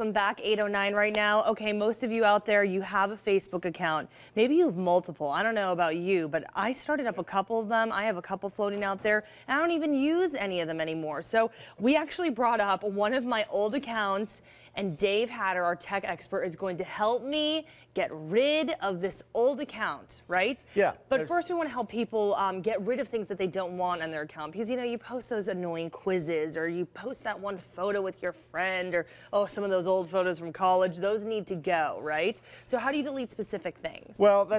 welcome back, 809 right now. Okay, most of you out there, you have a Facebook account. Maybe you have multiple. I don't know about you, but I started up a couple of them. I have a couple floating out there, and I don't even use any of them anymore. So we actually brought up one of my old accounts, and Dave Hatter, our tech expert, is going to help me get rid of this old account, right? Yeah. But first, we want to help people get rid of things that they don't want on their account. Because, you know, you post those annoying quizzes, or you post that one photo with your friend, or, oh, some of those old photos from college. Those need to go, right? So how do you delete specific things? Well,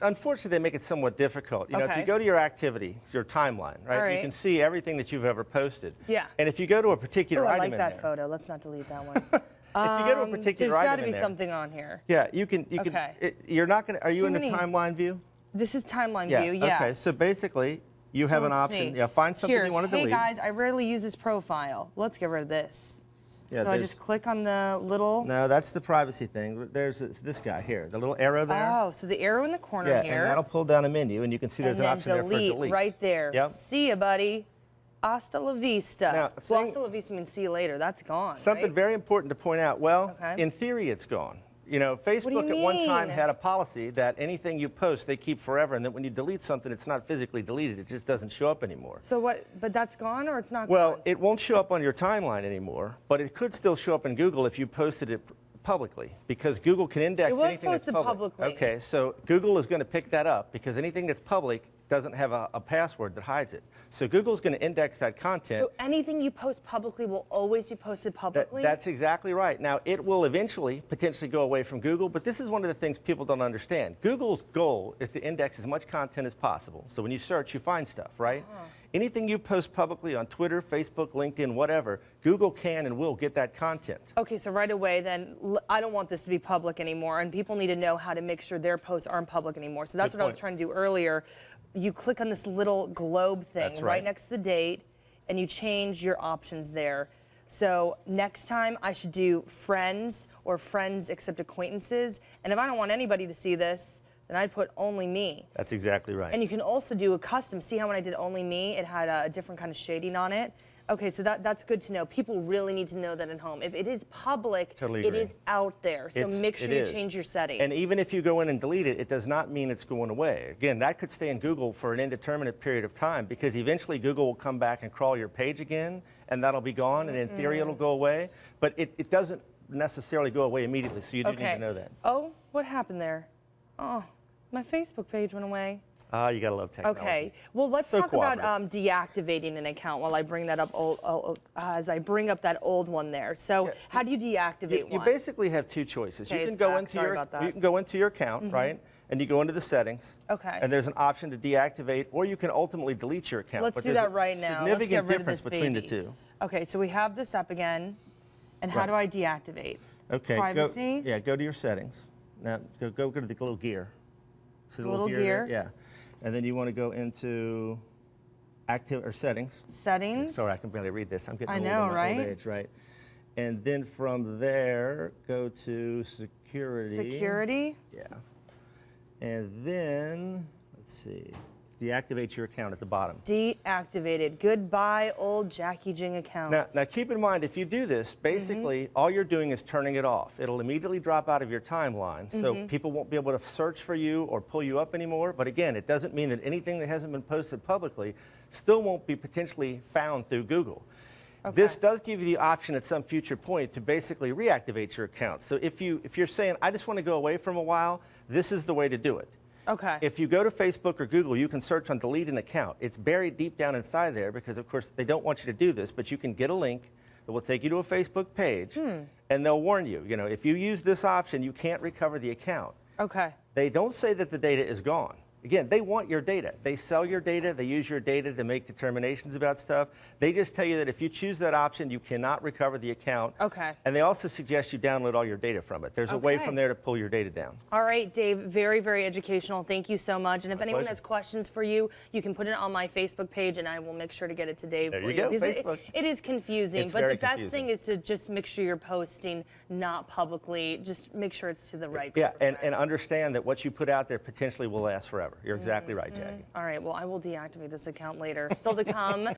unfortunately, they make it somewhat difficult. You know, if you go to your activity, your timeline, right? You can see everything that you've ever posted. Yeah. And if you go to a particular item I like in that there, photo. Let's not delete that one. if you go to a particular there's item got to be in there, something on here. Yeah, you can. You're not going to. Are you in the timeline view? This is timeline view. Yeah. Okay. So basically, you have an option. Yeah. Find something you want to delete. Hey guys, I rarely use this profile. Let's get rid of this. Yeah, so I just click on the little. No, that's the privacy thing. There's this guy here, the little arrow there. Oh, so the arrow in the corner here. Yeah, and that'll pull down a menu, and you can see there's an option there for delete. Right there. Yep. See ya, buddy. Hasta la vista. Now, well, hasta la vista means see you later. That's gone. Something very important to point out. Well, in theory, it's gone. You know, Facebook at one time had a policy that anything you post, they keep forever, and that when you delete something, it's not physically deleted. It just doesn't show up anymore. So what, but that's gone or it's not gone? Well, it won't show up on your timeline anymore, but it could still show up in Google if you posted it publicly, because Google can index anything that's public. Publicly. Okay, so Google is going to pick that up because anything that's public doesn't have a password that hides it. So Google's going to index that content. So anything you post publicly will always be posted publicly? That's exactly right. Now, it will eventually potentially go away from Google, but this is one of the things people don't understand. Google's goal is to index as much content as possible. So when you search, you find stuff, right? Anything you post publicly on Twitter, Facebook, LinkedIn, whatever, Google can and will get that content. Okay, so right away then, I don't want this to be public anymore, and people need to know how to make sure their posts aren't public anymore. So that's what I was trying to do earlier. You click on this little globe thing right next to the date, and you change your options there. So next time I should do friends or friends except acquaintances. And if I don't want anybody to see this, then I'd put only me. That's exactly right. And you can also do a custom. See how when I did only me, it had a different kind of shading on it? Okay, so that's good to know. People really need to know that at home. If it is public, it is out there. So make sure you change your settings. And even if you go in and delete it, it does not mean it's going away. Again, that could stay in Google for an indeterminate period of time, because eventually Google will come back and crawl your page again, and that'll be gone, and in theory it'll go away. But it doesn't necessarily go away immediately, so you do need to know that. Oh, what happened there? Oh, my Facebook page went away. You gotta love technology. Okay, well, let's talk about deactivating an account while I bring that up as I bring up that old one there. So how do you deactivate one? You basically have two choices. You can go into your account, right? And you go into the settings. Okay. And there's an option to deactivate, or you can ultimately delete your account. Let's do that right now. Let's get rid of this baby. Between the two. Okay, so we have this up again. And how do I deactivate? Okay. Privacy? Go to your settings. Now go to the little gear. See the little gear? Yeah. And then you want to go into active or settings. Settings. Sorry, I can barely read this. I'm getting old in my old age, right? And then from there, go to security. Security. Yeah. And then, let's see, deactivate your account at the bottom. Deactivated. Goodbye, old Jackie Jing account. Now keep in mind, if you do this, basically all you're doing is turning it off. It'll immediately drop out of your timeline, so people won't be able to search for you or pull you up anymore. But again, it doesn't mean that anything that hasn't been posted publicly still won't be potentially found through Google. Okay. This does give you the option at some future point to basically reactivate your account. So if you're saying, I just want to go away from a while, this is the way to do it. Okay. If you go to Facebook or Google, you can search on delete an account. It's buried deep down inside there because, of course, they don't want you to do this, but you can get a link that will take you to a Facebook page, and they'll warn you, you know, if you use this option, you can't recover the account. Okay. They don't say that the data is gone. Again, they want your data. They sell your data. They use your data to make determinations about stuff. They just tell you that if you choose that option, you cannot recover the account. Okay. And they also suggest you download all your data from it. There's a way from there to pull your data down. All right, Dave, very, very educational. Thank you so much. And if anyone has questions for you, you can put it on my Facebook page, and I will make sure to get it to Dave for you. There you go, Facebook. It is confusing, it's but the best confusing. thing is to just make sure you're posting not publicly. Just make sure it's to the right people. Yeah, and understand that what you put out there potentially will last forever. You're exactly right, Jackie. All right, well, I will deactivate this account later. Still to come,